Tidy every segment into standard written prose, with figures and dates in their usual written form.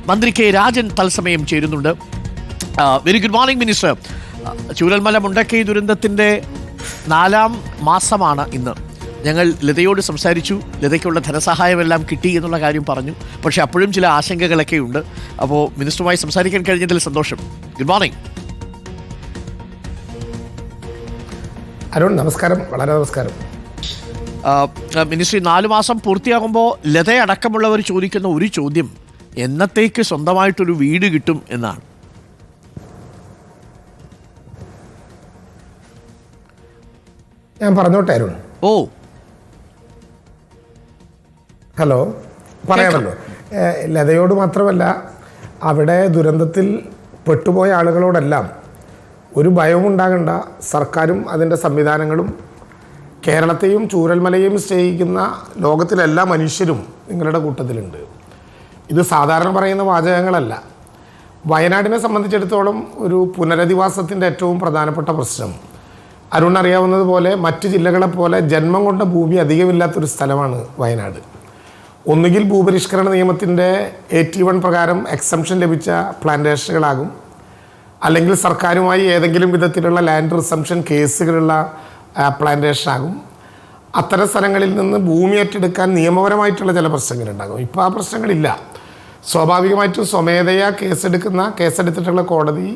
മന്ത്രി കെ രാജൻ തത്സമയം ചേരുന്നുണ്ട്. Very good morning minister. Chooralmala Mundakkai ദുരന്തത്തിൻ്റെ 4ാം മാസമാണ് ഇന്ന്. ഞങ്ങൾ ലതയോട് സംസാരിച്ചു, ലതയ്ക്കുള്ള ധനസഹായമെല്ലാം കിട്ടി എന്നുള്ള കാര്യം പറഞ്ഞു. പക്ഷേ അപ്പോഴും ചില ആശങ്കകളൊക്കെ ഉണ്ട്. അപ്പോൾ മിനിസ്റ്ററുമായി സംസാരിക്കാൻ കഴിഞ്ഞതിൽ സന്തോഷം. Good morning. അരുൺ, നമസ്കാരം. വളരെ നമസ്കാരം. മിനിസ്റ്റർ, 4 മാസം പൂർത്തിയാകുമ്പോൾ ലതയടക്കമുള്ളവർ ചോദിക്കുന്ന ഒരു ചോദ്യം, എന്നത്തേക്ക് സ്വന്തമായിട്ടൊരു വീട് കിട്ടും എന്നാണ്. ഞാൻ പറഞ്ഞോട്ടെ അരുൺ? ഹലോ, പറയാമല്ലോ. ലതയോട് മാത്രമല്ല, അവിടെ ദുരന്തത്തിൽ പെട്ടുപോയ ആളുകളോടെല്ലാം ഒരു ഭയവും ഉണ്ടാകണ്ട. സർക്കാരും അതിൻ്റെ സംവിധാനങ്ങളും കേരളത്തെയും ചൂരൽമലയെയും സ്നേഹിക്കുന്ന ലോകത്തിലെല്ലാ മനുഷ്യരും നിങ്ങളുടെ കൂട്ടത്തിലുണ്ട്. ഇത് സാധാരണ പറയുന്ന വാചകങ്ങളല്ല. വയനാടിനെ സംബന്ധിച്ചിടത്തോളം ഒരു പുനരധിവാസത്തിൻ്റെ ഏറ്റവും പ്രധാനപ്പെട്ട പ്രശ്നം, അരുൺ അറിയാവുന്നതുപോലെ മറ്റ് ജില്ലകളെപ്പോലെ ജന്മം കൊണ്ട ഭൂമി അധികമില്ലാത്തൊരു സ്ഥലമാണ് വയനാട്. ഒന്നുകിൽ ഭൂപരിഷ്കരണ നിയമത്തിൻ്റെ 81 പ്രകാരം എക്സംഷൻ ലഭിച്ച പ്ലാന്റേഷനുകളാകും, അല്ലെങ്കിൽ സർക്കാരുമായി ഏതെങ്കിലും വിധത്തിലുള്ള ലാൻഡ് റിസംഷൻ കേസുകളുള്ള പ്ലാന്റേഷനാകും. അത്തരം സ്ഥലങ്ങളിൽ നിന്ന് ഭൂമി ഏറ്റെടുക്കാൻ നിയമപരമായിട്ടുള്ള ചില പ്രശ്നങ്ങളുണ്ടാകും. ഇപ്പോൾ ആ പ്രശ്നങ്ങളില്ല. സ്വാഭാവികമായിട്ടും സ്വമേധയാ കേസെടുത്തിട്ടുള്ള കോടതി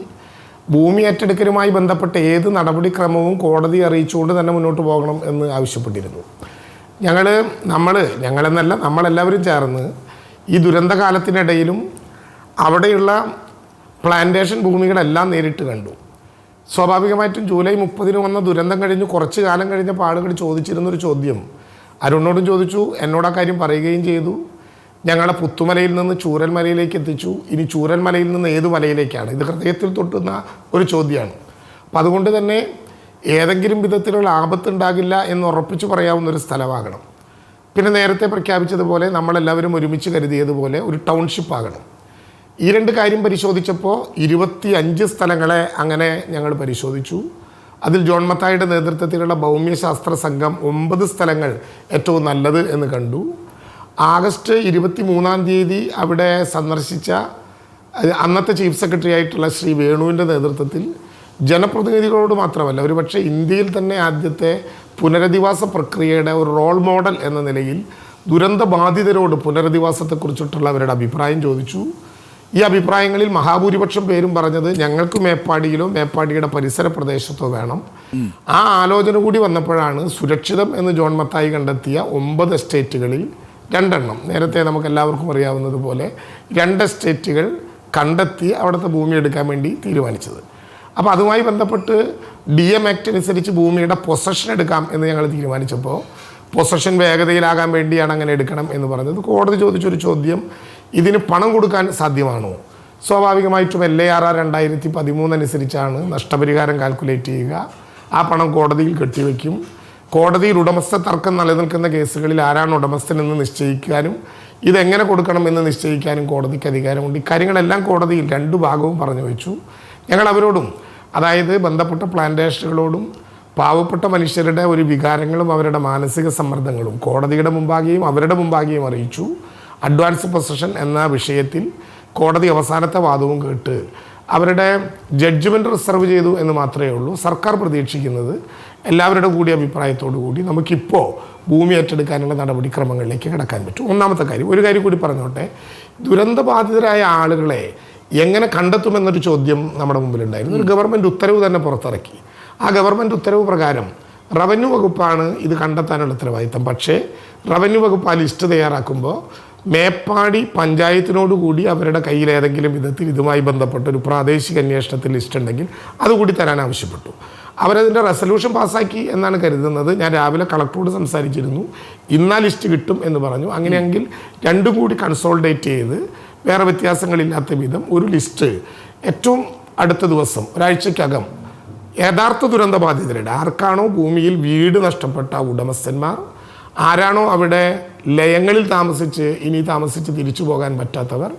ഭൂമി ഏറ്റെടുക്കലുമായി ബന്ധപ്പെട്ട ഏത് നടപടിക്രമവും കോടതി അറിയിച്ചുകൊണ്ട് തന്നെ മുന്നോട്ട് പോകണം എന്ന് ആവശ്യപ്പെട്ടിരുന്നു. നമ്മളെല്ലാവരും ചേർന്ന് ഈ ദുരന്തകാലത്തിനിടയിലും അവിടെയുള്ള പ്ലാന്റേഷൻ ഭൂമികളെല്ലാം നേരിട്ട് കണ്ടു. സ്വാഭാവികമായിട്ടും ജൂലൈ 30 വന്ന ദുരന്തം കഴിഞ്ഞ് കുറച്ച് കാലം കഴിഞ്ഞപ്പോൾ ആളുകൾ ചോദിച്ചിരുന്നൊരു ചോദ്യം അരുണിനോടും ചോദിച്ചു, എന്നോട് ആ കാര്യം പറയുകയും ചെയ്തു. ഞങ്ങളെ പുത്തുമലയിൽ നിന്ന് ചൂരൽമലയിലേക്ക് എത്തിച്ചു. ഇനി ചൂരൽമലയിൽ നിന്ന് ഏത് മലയിലേക്കാണ്? ഇത് ഹൃദയത്തിൽ തൊട്ടുന്ന ഒരു ചോദ്യമാണ്. അപ്പം അതുകൊണ്ട് തന്നെ ഏതെങ്കിലും വിധത്തിലുള്ള ആപത്തുണ്ടാകില്ല എന്ന് ഉറപ്പിച്ചു പറയാവുന്നൊരു സ്ഥലമാകണം. പിന്നെ നേരത്തെ പ്രഖ്യാപിച്ചതുപോലെ നമ്മളെല്ലാവരും ഒരുമിച്ച് കരുതിയതുപോലെ ഒരു ടൗൺഷിപ്പ് ആകണം. ഈ 2 കാര്യം പരിശോധിച്ചപ്പോൾ 25 സ്ഥലങ്ങളെ അങ്ങനെ ഞങ്ങൾ പരിശോധിച്ചു. അതിൽ ജോൺ മത്തായിയുടെ നേതൃത്വത്തിലുള്ള ഭൗമ്യശാസ്ത്ര സംഘം 9 സ്ഥലങ്ങൾ ഏറ്റവും നല്ലത് എന്ന് കണ്ടു. ആഗസ്റ്റ് 23-ാം തീയതി അവിടെ സന്ദർശിച്ച അന്നത്തെ ചീഫ് സെക്രട്ടറി ആയിട്ടുള്ള ശ്രീ വേണുവിൻ്റെ നേതൃത്വത്തിൽ ജനപ്രതിനിധികളോട് മാത്രമല്ല, ഒരുപക്ഷെ ഇന്ത്യയിൽ തന്നെ ആദ്യത്തെ പുനരധിവാസ പ്രക്രിയയുടെ ഒരു റോൾ മോഡൽ എന്ന നിലയിൽ ദുരന്തബാധിതരോട് പുനരധിവാസത്തെക്കുറിച്ചിട്ടുള്ള അവരുടെ അഭിപ്രായം ചോദിച്ചു. ഈ അഭിപ്രായങ്ങളിൽ മഹാഭൂരിപക്ഷം പേരും പറഞ്ഞത് ഞങ്ങൾക്ക് മേപ്പാടിയിലോ മേപ്പാടിയുടെ പരിസര പ്രദേശത്തോ വേണം. ആ ആലോചന കൂടി വന്നപ്പോഴാണ് സുരക്ഷിതം എന്ന് ജോൺ മത്തായി കണ്ടെത്തിയ 9 എസ്റ്റേറ്റുകളിൽ 2 എണ്ണം, നേരത്തെ നമുക്ക് എല്ലാവർക്കും അറിയാവുന്നതുപോലെ 2 എസ്റ്റേറ്റുകൾ കണ്ടെത്തി അവിടുത്തെ ഭൂമി എടുക്കാൻ വേണ്ടി തീരുമാനിച്ചത്. അപ്പോൾ അതുമായി ബന്ധപ്പെട്ട് DM ആക്ട് അനുസരിച്ച് ഭൂമിയുടെ പൊസഷൻ എടുക്കാം എന്ന് ഞങ്ങൾ തീരുമാനിച്ചപ്പോൾ പൊസഷൻ വേഗതയിലാകാൻ വേണ്ടിയാണ് അങ്ങനെ എടുക്കണം എന്ന് പറഞ്ഞത്. കോടതി ചോദിച്ചൊരു ചോദ്യം, ഇതിന് പണം കൊടുക്കാൻ സാധ്യമാണോ? സ്വാഭാവികമായിട്ടും LARR 2013 അനുസരിച്ചാണ് നഷ്ടപരിഹാരം കാൽക്കുലേറ്റ് ചെയ്യുക. ആ പണം കോടതിയിൽ കെട്ടിവെക്കും. കോടതിയിൽ ഉടമസ്ഥ തർക്കം നിലനിൽക്കുന്ന കേസുകളിൽ ആരാണ് ഉടമസ്ഥനെന്ന് നിശ്ചയിക്കാനും ഇതെങ്ങനെ കൊടുക്കണമെന്ന് നിശ്ചയിക്കാനും കോടതിക്ക് അധികാരമുണ്ട്. ഇക്കാര്യങ്ങളെല്ലാം കോടതിയിൽ 2 ഭാഗവും പറഞ്ഞു വെച്ചു. ഞങ്ങൾ അവരോടും, അതായത് ബന്ധപ്പെട്ട പ്ലാന്റേഷനുകളോടും പാവപ്പെട്ട മനുഷ്യരുടെ ഒരു വികാരങ്ങളും അവരുടെ മാനസിക സമ്മർദ്ദങ്ങളും കോടതിയുടെ മുമ്പാകെയും അവരുടെ മുമ്പാകെയും അറിയിച്ചു. അഡ്വാൻസ് പൊസഷൻ എന്ന വിഷയത്തിൽ കോടതി അവസാനത്തെ വാദവും കേട്ട് അവരുടെ ജഡ്ജ്മെൻറ്റ് റിസർവ് ചെയ്തു എന്ന് മാത്രമേ ഉള്ളൂ. സർക്കാർ പ്രതീക്ഷിക്കുന്നത് എല്ലാവരുടെ കൂടി അഭിപ്രായത്തോടു കൂടി നമുക്കിപ്പോൾ ഭൂമി ഏറ്റെടുക്കാനുള്ള നടപടിക്രമങ്ങളിലേക്ക് കിടക്കാൻ പറ്റും. ഒന്നാമത്തെ കാര്യം, ഒരു കാര്യം കൂടി പറഞ്ഞോട്ടെ, ദുരന്തബാധിതരായ ആളുകളെ എങ്ങനെ കണ്ടെത്തുമെന്നൊരു ചോദ്യം നമ്മുടെ മുമ്പിലുണ്ടായിരുന്നു. ഒരു ഗവൺമെൻറ് ഉത്തരവ് തന്നെ പുറത്തിറക്കി. ആ ഗവൺമെൻറ് ഉത്തരവ് പ്രകാരം റവന്യൂ വകുപ്പാണ് ഇത് കണ്ടെത്താനുള്ള ഉത്തരവാദിത്തം. പക്ഷേ റവന്യൂ വകുപ്പ് ആ ലിസ്റ്റ് തയ്യാറാക്കുമ്പോൾ മേപ്പാടി പഞ്ചായത്തിനോടുകൂടി അവരുടെ കയ്യിൽ ഏതെങ്കിലും വിധത്തിൽ ഇതുമായി ബന്ധപ്പെട്ട ഒരു പ്രാദേശിക അന്വേഷണത്തിൽ ലിസ്റ്റ് ഉണ്ടെങ്കിൽ അതുകൂടി തരാൻ ആവശ്യപ്പെട്ടു. അവരതിൻ്റെ റെസൊല്യൂഷൻ പാസ്സാക്കി എന്നാണ് കരുതുന്നത്. ഞാൻ രാവിലെ കളക്ടറോട് സംസാരിച്ചിരുന്നു. ഇന്നാ ലിസ്റ്റ് കിട്ടും എന്ന് പറഞ്ഞു. അങ്ങനെയെങ്കിൽ 2 കൂടി കൺസോൾഡേറ്റ് ചെയ്ത് വേറെ വ്യത്യാസങ്ങളില്ലാത്ത വിധം ഒരു ലിസ്റ്റ് ഏറ്റവും അടുത്ത ദിവസം, ഒരാഴ്ചക്കകം യഥാർത്ഥ ദുരന്തബാധിതരുടെ, ആർക്കാണോ ഭൂമിയിൽ വീട് നഷ്ടപ്പെട്ട ഉടമസ്ഥന്മാർ, ആരാണോ അവിടെ ലയങ്ങളിൽ താമസിച്ച് തിരിച്ചു പോകാൻ പറ്റാത്തവർ,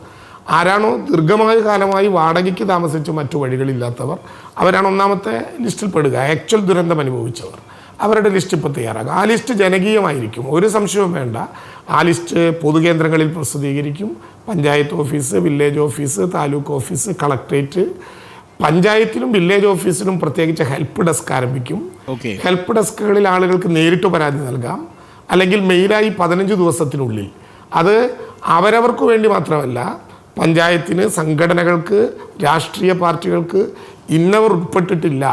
ആരാണോ ദീർഘമായ കാലമായി വാടകയ്ക്ക് താമസിച്ച് മറ്റു വഴികളില്ലാത്തവർ, അവരാണ് ഒന്നാമത്തെ ലിസ്റ്റിൽ പെടുക. ആക്ച്വൽ ദുരന്തം അനുഭവിച്ചവർ, അവരുടെ ലിസ്റ്റ് ഇപ്പോൾ തയ്യാറാക്കുക. ആ ലിസ്റ്റ് ജനകീയമായിരിക്കും, ഒരു സംശയവും വേണ്ട. ആ ലിസ്റ്റ് പൊതുകേന്ദ്രങ്ങളിൽ പ്രസിദ്ധീകരിക്കും. Panchayat office, village office, taluk office, collectorate, പഞ്ചായത്തിലും വില്ലേജ് ഓഫീസിലും പ്രത്യേകിച്ച് ഹെൽപ്പ് ഡെസ്ക് ആരംഭിക്കും. ഹെൽപ്പ് ഡെസ്കുകളിൽ ആളുകൾക്ക് നേരിട്ട് പരാതി നൽകാം, അല്ലെങ്കിൽ മെയിലായി 15 ദിവസത്തിനുള്ളിൽ. അത് അവരവർക്ക് വേണ്ടി മാത്രമല്ല, പഞ്ചായത്തിന്, സംഘടനകൾക്ക്, രാഷ്ട്രീയ പാർട്ടികൾക്ക് ഇന്നവർ ഉൾപ്പെട്ടിട്ടില്ല,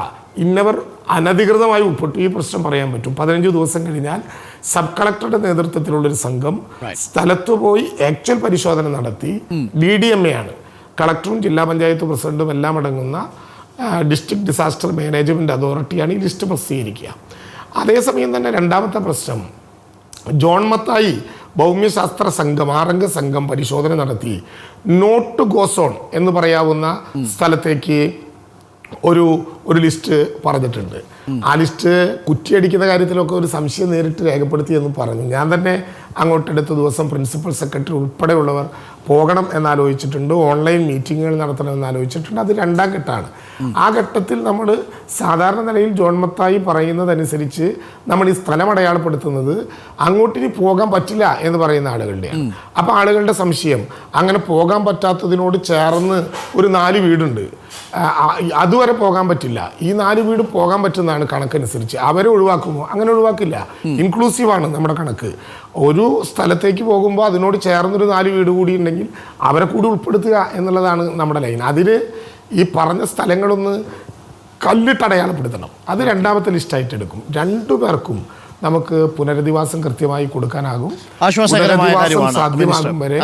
ഇന്നവർ അനധികൃതമായി ഉൾപ്പെട്ടു, ഈ പ്രശ്നം പറയാൻ പറ്റും. 15 ദിവസം കഴിഞ്ഞാൽ സബ് കളക്ടറുടെ നേതൃത്വത്തിലുള്ളൊരു സംഘം സ്ഥലത്ത് പോയി ആക്ച്വൽ പരിശോധന നടത്തി, DDMA ആണ്, കളക്ടറും ജില്ലാ പഞ്ചായത്ത് പ്രസിഡന്റും എല്ലാം അടങ്ങുന്ന ഡിസ്ട്രിക്ട് ഡിസാസ്റ്റർ മാനേജ്മെൻറ്റ് അതോറിറ്റിയാണ് ഈ ലിസ്റ്റ് പ്രസിദ്ധീകരിക്കുക. അതേസമയം തന്നെ രണ്ടാമത്തെ പ്രശ്നം, ജോൺ മത്തായി ഭൗമ്യശാസ്ത്ര സംഘം 6 സംഘം പരിശോധന നടത്തി നോട്ട് ഗോസോൺ എന്ന് പറയാവുന്ന സ്ഥലത്തേക്ക് ഒരു ലിസ്റ്റ് പറഞ്ഞിട്ടുണ്ട്. ആ ലിസ്റ്റ് കുറ്റിയടിക്കുന്ന കാര്യത്തിലൊക്കെ ഒരു സംശയം നേരിട്ട് രേഖപ്പെടുത്തിയെന്ന് പറഞ്ഞു. ഞാൻ തന്നെ അങ്ങോട്ടെടുത്ത ദിവസം പ്രിൻസിപ്പൽ സെക്രട്ടറി ഉൾപ്പെടെയുള്ളവർ പോകണം എന്നാലോചിച്ചിട്ടുണ്ട്, ഓൺലൈൻ മീറ്റിങ്ങുകൾ നടത്തണമെന്ന് ആലോചിച്ചിട്ടുണ്ട്. അത് 2ാം ഘട്ടമാണ്. ആ ഘട്ടത്തിൽ നമ്മൾ സാധാരണ നിലയിൽ ജോൺ മത്തായി പറയുന്നതനുസരിച്ച് നമ്മൾ ഈ സ്ഥലം അടയാളപ്പെടുത്തുന്നത് അങ്ങോട്ടിനി പോകാൻ പറ്റില്ല എന്ന് പറയുന്ന ആളുകളുടെയാണ്. അപ്പോൾ ആളുകളുടെ സംശയം, അങ്ങനെ പോകാൻ പറ്റാത്തതിനോട് ചേർന്ന് ഒരു 4 വീടുണ്ട്, അതുവരെ പോകാൻ പറ്റില്ല, ഈ 4 വീട് പോകാൻ പറ്റുന്നതാണ് കണക്കനുസരിച്ച്, അവരെ ഒഴിവാക്കുമോ? അങ്ങനെ ഒഴിവാക്കില്ല, ഇൻക്ലൂസീവാണ് നമ്മുടെ കണക്ക്. ഒരു സ്ഥലത്തേക്ക് പോകുമ്പോൾ അതിനോട് ചേർന്നൊരു 4 വീട് കൂടി ഉണ്ടെങ്കിൽ അവരെ കൂടി ഉൾപ്പെടുത്തുക എന്നുള്ളതാണ് നമ്മുടെ ലൈൻ. അതിന് ഈ പറഞ്ഞ സ്ഥലങ്ങളൊന്ന് കല്ലിട്ട് അടയാളപ്പെടുത്തണം. അത് 2ാമത്തെ ലിസ്റ്റായിട്ട് എടുക്കും. 2 പേർക്കും നമുക്ക് പുനരധിവാസം കൃത്യമായി കൊടുക്കാനാകും. ആശ്വാസകരമായ കാര്യമാണ്.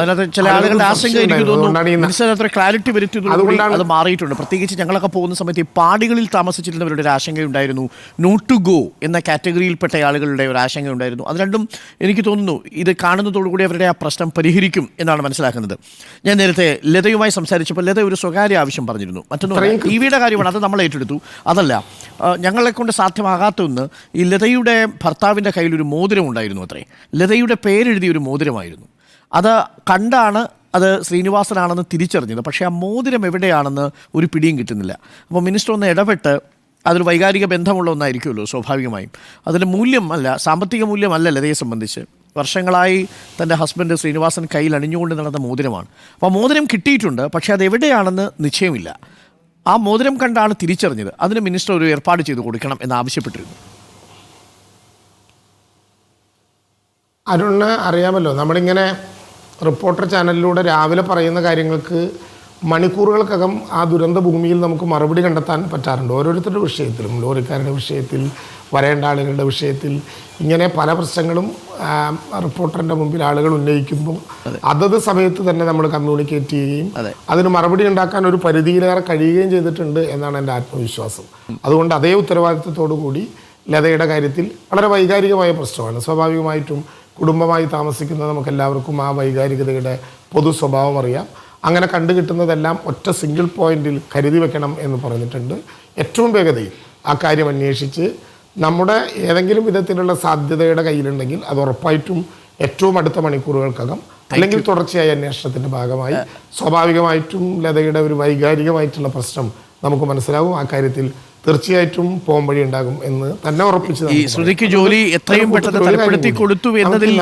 അതിനകത്ത് ചില ആളുകളുടെ ആശങ്ക എനിക്ക് തോന്നുന്നു ക്ലാരിറ്റി വരുത്തിയതുകൊണ്ട് അത് മാറിയിട്ടുണ്ട്. പ്രത്യേകിച്ച് ഞങ്ങളൊക്കെ പോകുന്ന സമയത്ത് ഈ പാടികളിൽ താമസിച്ചിരുന്നവരുടെ ഒരു ആശങ്കയുണ്ടായിരുന്നു, നോട്ട് ടു ഗോ എന്ന കാറ്റഗറിയിൽപ്പെട്ട ആളുകളുടെ ഒരു ആശങ്കയുണ്ടായിരുന്നു. അത് രണ്ടും എനിക്ക് തോന്നുന്നു ഇത് കാണുന്നതോടുകൂടി അവരുടെ ആ പ്രശ്നം പരിഹരിക്കും എന്നാണ് മനസ്സിലാക്കുന്നത്. ഞാൻ നേരത്തെ ലതയുമായി സംസാരിച്ചപ്പോൾ ലത ഒരു സ്വകാര്യ ആവശ്യം പറഞ്ഞിരുന്നു, മറ്റൊന്നും ടിവിയുടെ കാര്യമാണ്, അത് നമ്മൾ ഏറ്റെടുത്തു. അതല്ല, ഞങ്ങളെ കൊണ്ട് സാധ്യമാകാത്ത ഒന്ന്, ഈ ലതയുടെ ഭർത്താവിൻ്റെ കയ്യിലൊരു മോതിരം ഉണ്ടായിരുന്നു അത്രേ, ലതയുടെ പേരെഴുതിയൊരു മോതിരമായിരുന്നു. അത് കണ്ടാണ് അത് ശ്രീനിവാസനാണെന്ന് തിരിച്ചറിഞ്ഞത്. പക്ഷേ ആ മോതിരം എവിടെയാണെന്ന് ഒരു പിടിയും കിട്ടുന്നില്ല. അപ്പോൾ മിനിസ്റ്റർ ഒന്ന് ഇടപെട്ട്, അതൊരു വൈകാരിക ബന്ധമുള്ള ഒന്നായിരിക്കുമല്ലോ സ്വാഭാവികമായും, അതിൻ്റെ മൂല്യം സാമ്പത്തിക മൂല്യമല്ല ലതയെ സംബന്ധിച്ച്, വർഷങ്ങളായി തൻ്റെ ഹസ്ബൻഡ് ശ്രീനിവാസൻ കയ്യിൽ അണിഞ്ഞുകൊണ്ട് നടന്ന മോതിരമാണ്. അപ്പോൾ മോതിരം കിട്ടിയിട്ടുണ്ട്, പക്ഷേ അത് എവിടെയാണെന്ന് നിശ്ചയമില്ല. ആ മോതിരം കണ്ടാണ് തിരിച്ചറിഞ്ഞത്. അതിന് മിനിസ്റ്റർ ഒരു ഏർപ്പാട് ചെയ്ത് കൊടുക്കണം എന്നാവശ്യപ്പെട്ടിരുന്നു. അരുണിന് അറിയാമല്ലോ, നമ്മളിങ്ങനെ റിപ്പോർട്ടർ ചാനലിലൂടെ രാവിലെ പറയുന്ന കാര്യങ്ങൾക്ക് മണിക്കൂറുകൾക്കകം ആ ദുരന്ത ഭൂമിയിൽ നമുക്ക് മറുപടി കണ്ടെത്താൻ പറ്റാറുണ്ട്. ഓരോരുത്തരുടെ വിഷയത്തിലും, ലോറിക്കാരുടെ വിഷയത്തിൽ, വരേണ്ട ആളുകളുടെ വിഷയത്തിൽ, ഇങ്ങനെ പല പ്രശ്നങ്ങളും റിപ്പോർട്ടറിൻ്റെ മുമ്പിൽ ആളുകൾ ഉന്നയിക്കുമ്പോൾ അതത് സമയത്ത് തന്നെ നമ്മൾ കമ്മ്യൂണിക്കേറ്റ് ചെയ്യുകയും അതിന് മറുപടി ഉണ്ടാക്കാൻ ഒരു പരിധിയിലേറെ കഴിയുകയും ചെയ്തിട്ടുണ്ട് എന്നാണ് എൻ്റെ ആത്മവിശ്വാസം. അതുകൊണ്ട് അതേ ഉത്തരവാദിത്വത്തോടു കൂടി ലതയുടെ കാര്യത്തിൽ വളരെ വൈകാരികമായ പ്രശ്നമാണ്. സ്വാഭാവികമായിട്ടും കുടുംബമായി താമസിക്കുന്ന നമുക്കെല്ലാവർക്കും ആ വൈകാരികതയുടെ പൊതു സ്വഭാവം അറിയാം. അങ്ങനെ കണ്ടുകിട്ടുന്നതെല്ലാം ഒറ്റ സിംഗിൾ പോയിന്റിൽ കരുതി വെക്കണം എന്ന് പറഞ്ഞിട്ടുണ്ട്. ഏറ്റവും വേഗതയിൽ ആ കാര്യം അന്വേഷിച്ച് നമ്മുടെ ഏതെങ്കിലും വിധത്തിലുള്ള സാധ്യതയുടെ കയ്യിലുണ്ടെങ്കിൽ അത് ഉറപ്പായിട്ടും ഏറ്റവും അടുത്ത മണിക്കൂറുകൾക്കകം, അല്ലെങ്കിൽ തുടർച്ചയായ അന്വേഷണത്തിൻ്റെ ഭാഗമായി സ്വാഭാവികമായിട്ടും ലതയുടെ ഒരു വൈകാരികമായിട്ടുള്ള പ്രശ്നം നമുക്ക് മനസ്സിലാവും. ആ കാര്യത്തിൽ തീർച്ചയായിട്ടും പോംവഴി ഉണ്ടാകും എന്ന് തന്നെ ഉറപ്പിച്ചു. ഈ ശ്രുതിക്ക് ജോലി എത്രയും പെട്ടെന്ന് തരപ്പെടുത്തി കൊടുത്തു എന്നതിൽ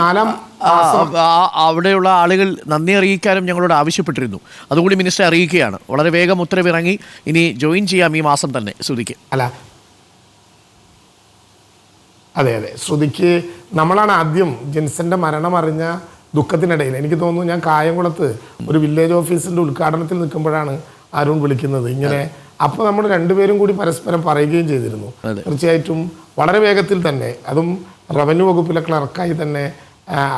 അവിടെയുള്ള ആളുകൾ നന്ദി അറിയിക്കാനും ഞങ്ങളോട് ആവശ്യപ്പെട്ടിരുന്നു. അതുകൂടി മിനിസ്റ്റർ അറിയിക്കുകയാണ്. വളരെ വേഗം ഉത്തരവിറങ്ങി, ഇനി ജോയിൻ ചെയ്യാം ഈ മാസം തന്നെ ശ്രുതിക്ക്. അതെ, ശ്രുതിക്ക് നമ്മളാണ് ആദ്യം ജിൻസന്റെ മരണം അറിഞ്ഞ ദുഃഖത്തിനിടയിൽ, എനിക്ക് തോന്നുന്നു ഞാൻ കായംകുളത്ത് ഒരു വില്ലേജ് ഓഫീസിന്റെ ഉദ്ഘാടനത്തിൽ നിൽക്കുമ്പോഴാണ് അരുൺ വിളിക്കുന്നത് ഇങ്ങനെ. അപ്പോൾ നമ്മൾ രണ്ടുപേരും കൂടി പരസ്പരം പറയുകയും ചെയ്തിരുന്നു. തീർച്ചയായിട്ടും വളരെ വേഗത്തിൽ തന്നെ, അതും റവന്യൂ വകുപ്പിലെ ക്ലർക്കായി തന്നെ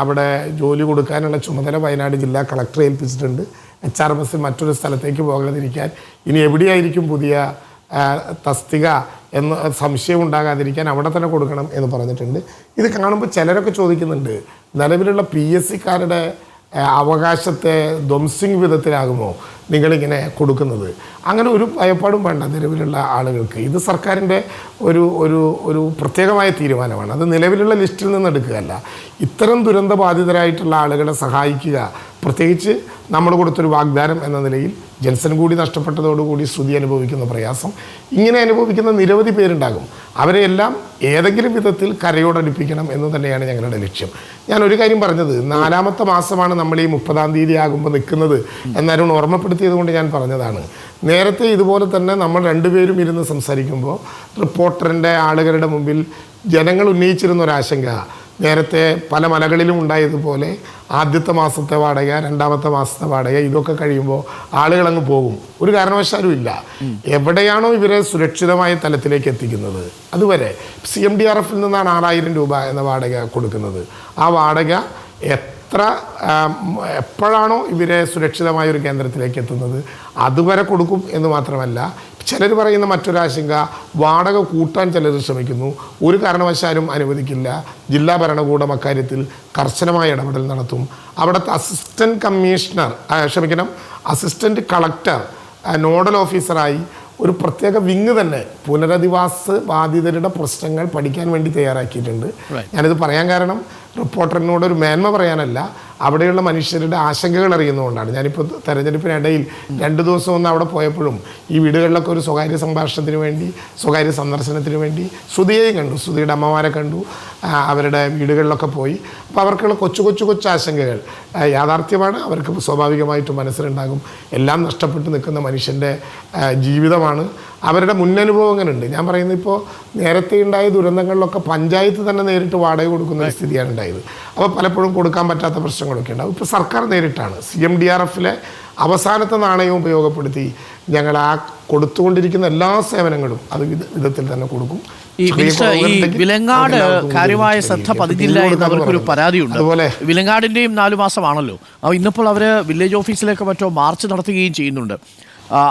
അവിടെ ജോലി കൊടുക്കാനുള്ള ചുമതല വയനാട് ജില്ലാ കളക്ടറെ ഏൽപ്പിച്ചിട്ടുണ്ട്. HRMS മറ്റൊരു സ്ഥലത്തേക്ക് പോകാതിരിക്കാൻ, ഇനി എവിടെയായിരിക്കും പുതിയ തസ്തിക എന്ന് സംശയം ഉണ്ടാകാതിരിക്കാൻ അവിടെ തന്നെ കൊടുക്കണം എന്ന് പറഞ്ഞിട്ടുണ്ട്. ഇത് കാണുമ്പോൾ ചിലരൊക്കെ ചോദിക്കുന്നുണ്ട്, നിലവിലുള്ള PSCക്കാരുടെ അവകാശത്തെ ധ്വംസിങ് വിധത്തിലാകുമോ നിങ്ങളിങ്ങനെ കൊടുക്കുന്നത്? അങ്ങനെ ഒരു ഭയപ്പാടും വേണ്ട നിലവിലുള്ള ആളുകൾക്ക്. ഇത് സർക്കാരിൻ്റെ ഒരു പ്രത്യേകമായ തീരുമാനമാണ്. അത് നിലവിലുള്ള ലിസ്റ്റിൽ നിന്ന് എടുക്കുകയല്ല. ഇത്തരം ദുരന്തബാധിതരായിട്ടുള്ള ആളുകളെ സഹായിക്കുക, പ്രത്യേകിച്ച് നമ്മൾ കൊടുത്തൊരു വാഗ്ദാനം എന്ന നിലയിൽ ജെൻസൺ കൂടി നഷ്ടപ്പെട്ടതോടുകൂടി ശ്രുതി അനുഭവിക്കുന്ന പ്രയാസം, ഇങ്ങനെ അനുഭവിക്കുന്ന നിരവധി പേരുണ്ടാകും. അവരെയെല്ലാം ഏതെങ്കിലും വിധത്തിൽ കരയോടടുപ്പിക്കണം എന്ന് തന്നെയാണ് ഞങ്ങളുടെ ലക്ഷ്യം. ഞാൻ ഒരു കാര്യം പറഞ്ഞത്, 4ാമത്തെ മാസമാണ് നമ്മൾ ഈ 30-ാം തീയതി ആകുമ്പോൾ നിൽക്കുന്നത് എന്നാരും ഓർമ്മപ്പെടുത്തിയത് കൊണ്ട് ഞാൻ പറഞ്ഞതാണ്. നേരത്തെ ഇതുപോലെ തന്നെ നമ്മൾ രണ്ടുപേരും ഇരുന്ന് സംസാരിക്കുമ്പോൾ റിപ്പോർട്ടറിൻ്റെ ആളുകളുടെ മുമ്പിൽ ജനങ്ങൾ ഉന്നയിച്ചിരുന്ന ഒരാശങ്ക, നേരത്തെ പല മലകളിലും ഉണ്ടായതുപോലെ ആദ്യത്തെ മാസത്തെ വാടക, 2ാമത്തെ മാസത്തെ വാടക ഇതൊക്കെ കഴിയുമ്പോൾ ആളുകളങ്ങ് പോകും. ഒരു കാരണവശാലും ഇല്ല. എവിടെയാണോ ഇവരെ സുരക്ഷിതമായ തലത്തിലേക്ക് എത്തിക്കുന്നത് അതുവരെ CMDRF നിന്നാണ് 6000 രൂപ എന്ന വാടക കൊടുക്കുന്നത്. ആ വാടക എപ്പോഴാണോ ഇവരെ സുരക്ഷിതമായ ഒരു കേന്ദ്രത്തിലേക്ക് എത്തുന്നത് അതുവരെ കൊടുക്കും എന്ന് മാത്രമല്ല, ചിലർ പറയുന്ന മറ്റൊരാശങ്ക, വാടക കൂട്ടാൻ ചിലർ ശ്രമിക്കുന്നു. ഒരു കാരണവശാലും അനുവദിക്കില്ല. ജില്ലാ ഭരണകൂടം അക്കാര്യത്തിൽ കർശനമായ ഇടപെടൽ നടത്തും. അവിടുത്തെ അസിസ്റ്റൻറ്റ് കളക്ടർ നോഡൽ ഓഫീസറായി ഒരു പ്രത്യേക വിങ് തന്നെ പുനരധിവാസ ബാധിതരുടെ പ്രശ്നങ്ങൾ പഠിക്കാൻ വേണ്ടി തയ്യാറാക്കിയിട്ടുണ്ട്. ഞാനിത് പറയാൻ കാരണം റിപ്പോർട്ടറിനോട് ഒരു മേന്മ പറയാനല്ല, അവിടെയുള്ള മനുഷ്യരുടെ ആശങ്കകൾ അറിയുന്നതുകൊണ്ടാണ്. ഞാനിപ്പോൾ തെരഞ്ഞെടുപ്പിനിടയിൽ 2 ദിവസം ഒന്ന് അവിടെ പോയപ്പോഴും ഈ വീടുകളിലൊക്കെ ഒരു സ്വകാര്യ സംഭാഷണത്തിന് വേണ്ടി, സ്വകാര്യ സന്ദർശനത്തിന് വേണ്ടി ശ്രുതിയെയും കണ്ടു, ശ്രുതിയുടെ അമ്മമാരെ കണ്ടു, അവരുടെ വീടുകളിലൊക്കെ പോയി. അപ്പോൾ അവർക്കുള്ള കൊച്ചു ആശങ്കകൾ യാഥാർത്ഥ്യമാണ്. അവർക്ക് സ്വാഭാവികമായിട്ടും മനസ്സിലുണ്ടാകും. എല്ലാം നഷ്ടപ്പെട്ട് നിൽക്കുന്ന മനുഷ്യൻ്റെ ജീവിതമാണ്. അവരുടെ മുന്നനുഭവങ്ങളുണ്ട്. ഞാൻ പറയുന്നത്, ഇപ്പോൾ നേരത്തെ ഉണ്ടായ ദുരന്തങ്ങളിലൊക്കെ പഞ്ചായത്ത് തന്നെ നേരിട്ട് വാടക കൊടുക്കുന്ന ഒരു സ്ഥിതിയാണ് ഉണ്ടായത്. അപ്പോൾ പലപ്പോഴും കൊടുക്കാൻ പറ്റാത്ത പ്രശ്നങ്ങളൊക്കെ ഉണ്ടാവും. ഇപ്പോൾ സർക്കാർ നേരിട്ടാണ് CMDRFലെ അവസാനത്തെ നാണയം ഉപയോഗപ്പെടുത്തി ഞങ്ങൾ ആ കൊടുത്തുകൊണ്ടിരിക്കുന്ന എല്ലാ സേവനങ്ങളും അത് വിധത്തിൽ തന്നെ കൊടുക്കും. ഈ വിലങ്ങാട് കാര്യമായ ശ്രദ്ധ പതിഞ്ഞില്ല എന്ന് അവർക്കൊരു പരാതിയുണ്ട്. അതുപോലെ വിലങ്ങാടിൻ്റെയും 4 മാസമാണല്ലോ. അപ്പോൾ ഇന്നിപ്പോൾ അവർ വില്ലേജ് ഓഫീസിലേക്ക് മറ്റോ മാർച്ച് നടത്തുകയും ചെയ്യുന്നുണ്ട്.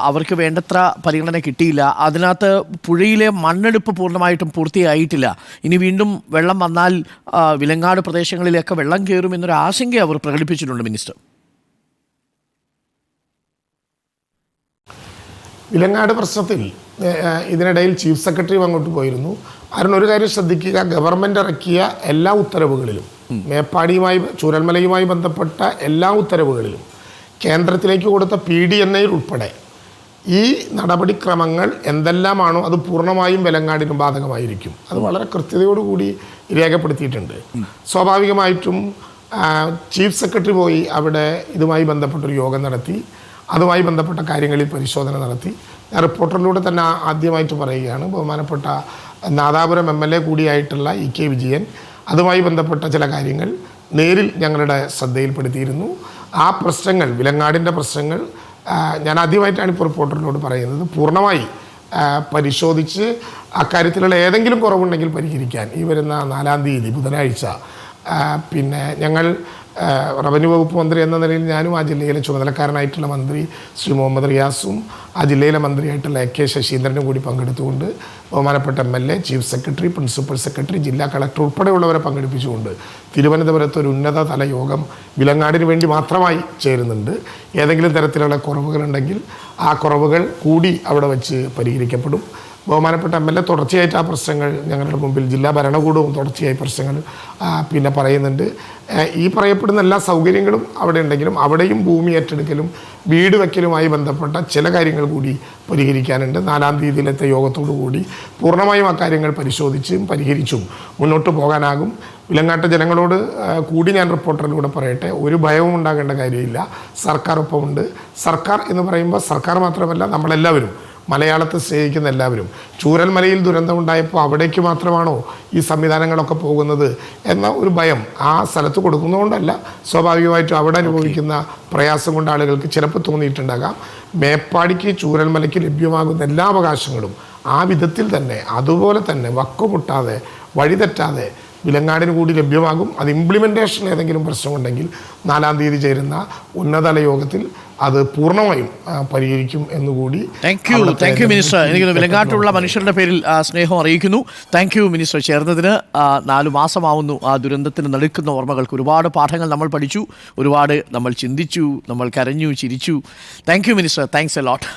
അവർക്ക് വേണ്ടത്ര പരിഗണന കിട്ടിയില്ല. അതിനകത്ത് പുഴയിലെ മണ്ണെടുപ്പ് പൂർണ്ണമായിട്ടും പൂർത്തിയായിട്ടില്ല. ഇനി വീണ്ടും വെള്ളം വന്നാൽ വിലങ്ങാട് പ്രദേശങ്ങളിലേക്ക് വെള്ളം കയറുമെന്നൊരു ആശങ്ക അവർ പ്രകടിപ്പിച്ചിട്ടുണ്ട് മിനിസ്റ്റർ. വിലങ്ങാട് പ്രശ്നത്തിൽ ഇതിനിടയിൽ ചീഫ് സെക്രട്ടറി അങ്ങോട്ട് പോയിരുന്നു. ഒരു കാര്യം ശ്രദ്ധിക്കുക, ഗവൺമെൻറ് ഇറക്കിയ എല്ലാ ഉത്തരവുകളിലും, മേപ്പാടിയുമായി ചൂരൽമലയുമായി ബന്ധപ്പെട്ട എല്ലാ ഉത്തരവുകളിലും, കേന്ദ്രത്തിലേക്ക് കൊടുത്ത PDNA ഉൾപ്പെടെ ഈ നടപടിക്രമങ്ങൾ എന്തെല്ലാമാണോ അത് പൂർണ്ണമായും വിലങ്ങാടിനും ബാധകമായിരിക്കും. അത് വളരെ കൃത്യതയോടുകൂടി രേഖപ്പെടുത്തിയിട്ടുണ്ട്. സ്വാഭാവികമായിട്ടും ചീഫ് സെക്രട്ടറി പോയി അവിടെ ഇതുമായി ബന്ധപ്പെട്ടൊരു യോഗം നടത്തി, അതുമായി ബന്ധപ്പെട്ട കാര്യങ്ങളിൽ പരിശോധന നടത്തി. ഞാൻ റിപ്പോർട്ടറിലൂടെ തന്നെ ആദ്യമായിട്ട് പറയുകയാണ്, ബഹുമാനപ്പെട്ട നാദാപുരം MLA കൂടിയായിട്ടുള്ള EK വിജയൻ അതുമായി ബന്ധപ്പെട്ട ചില കാര്യങ്ങൾ നേരിൽ ഞങ്ങളുടെ ശ്രദ്ധയിൽപ്പെടുത്തിയിരുന്നു. ആ പ്രശ്നങ്ങൾ, വിലങ്ങാടിൻ്റെ പ്രശ്നങ്ങൾ ഞാൻ ആദ്യമായിട്ടാണ് ഇപ്പോൾ റിപ്പോർട്ടറിനോട് പറയുന്നത്, പൂർണ്ണമായി പരിശോധിച്ച് അക്കാര്യത്തിലുള്ള ഏതെങ്കിലും കുറവുണ്ടെങ്കിൽ പരിഹരിക്കാൻ ഈ വരുന്ന 4-ാം തീയതി ബുധനാഴ്ച പിന്നെ ഞങ്ങൾ റവന്യൂ വകുപ്പ് മന്ത്രി എന്ന നിലയിൽ ഞാനും ആ ജില്ലയിലെ ചുമതലക്കാരനായിട്ടുള്ള മന്ത്രി ശ്രീ മുഹമ്മദ് റിയാസും ആ ജില്ലയിലെ മന്ത്രിയായിട്ടുള്ള AK ശശീന്ദ്രനും കൂടി പങ്കെടുത്തുകൊണ്ട് ബഹുമാനപ്പെട്ട MLA, chief secretary, principal secretary, ജില്ലാ കളക്ടർ ഉൾപ്പെടെയുള്ളവരെ പങ്കെടുപ്പിച്ചുകൊണ്ട് തിരുവനന്തപുരത്ത് ഒരു ഉന്നതതല യോഗം വിലങ്ങാടിന് വേണ്ടി മാത്രമായി ചേരുന്നുണ്ട്. ഏതെങ്കിലും തരത്തിലുള്ള കുറവുകളുണ്ടെങ്കിൽ ആ കുറവുകൾ കൂടി അവിടെ വച്ച് പരിഹരിക്കപ്പെടും. ബഹുമാനപ്പെട്ട MLA തുടർച്ചയായിട്ട് ആ പ്രശ്നങ്ങൾ ഞങ്ങളുടെ മുമ്പിൽ, ജില്ലാ ഭരണകൂടവും തുടർച്ചയായി പ്രശ്നങ്ങൾ പിന്നെ പറയുന്നുണ്ട്. ഈ പറയപ്പെടുന്ന എല്ലാ സൗകര്യങ്ങളും അവിടെ ഉണ്ടെങ്കിലും അവിടെയും ഭൂമി ഏറ്റെടുക്കലും വീട് വയ്ക്കലുമായി ബന്ധപ്പെട്ട ചില കാര്യങ്ങൾ കൂടി പരിഹരിക്കാനുണ്ട്. 4-ാം തീയതിയിലത്തെ യോഗത്തോടു കൂടി പൂർണ്ണമായും ആ കാര്യങ്ങൾ പരിശോധിച്ചും പരിഹരിച്ചും മുന്നോട്ട് പോകാനാകും. വിലങ്ങാട്ട് ജനങ്ങളോട് കൂടി ഞാൻ റിപ്പോർട്ടറിലൂടെ പറയട്ടെ, ഒരു ഭയവും ഉണ്ടാകേണ്ട കാര്യമില്ല. സർക്കാർ ഒപ്പമുണ്ട്. സർക്കാർ എന്ന് പറയുമ്പോൾ സർക്കാർ മാത്രമല്ല, നമ്മളെല്ലാവരും, മലയാളത്തെ സ്നേഹിക്കുന്ന എല്ലാവരും. ചൂരൽമലയിൽ ദുരന്തമുണ്ടായപ്പോൾ അവിടേക്ക് മാത്രമാണോ ഈ സംവിധാനങ്ങളൊക്കെ പോകുന്നത് എന്ന ഒരു ഭയം ആ സ്ഥലത്ത് കൊടുക്കുന്നതുകൊണ്ടല്ല, സ്വാഭാവികമായിട്ടും അവിടെ അനുഭവിക്കുന്ന പ്രയാസം കൊണ്ട് ആളുകൾക്ക് ചിലപ്പോൾ തോന്നിയിട്ടുണ്ടാകാം. മേപ്പാടിക്ക് ചൂരൽമലയ്ക്ക് ലഭ്യമാകുന്ന എല്ലാ അവകാശങ്ങളും ആ വിധത്തിൽ തന്നെ, അതുപോലെ തന്നെ വക്കുമുട്ടാതെ വഴിതെറ്റാതെ വിലങ്ങാടിന് കൂടി ലഭ്യമാകും. അത് ഇംപ്ലിമെൻറ്റേഷൻ ഏതെങ്കിലും പ്രശ്നമുണ്ടെങ്കിൽ 4-ാം തീയതി ചേരുന്ന ഉന്നതതല യോഗത്തിൽ അത് പൂർണ്ണമായും പരിഹരിക്കും എന്നുകൂടി. Thank you minister. എനിക്ക് വിലങ്ങാട്ടുള്ള മനുഷ്യരുടെ പേരിൽ സ്നേഹം അറിയിക്കുന്നു. താങ്ക് യു മിനിസ്റ്റർ ചേർന്നതിന്. 4 മാസമാവുന്നു ആ ദുരന്തത്തിന് നടുക്കുന്ന ഓർമ്മകൾക്ക്. ഒരുപാട് പാഠങ്ങൾ നമ്മൾ പഠിച്ചു, ഒരുപാട് നമ്മൾ ചിന്തിച്ചു, നമ്മൾ കരഞ്ഞു, ചിരിച്ചു. Thank you minister. Thanks a lot.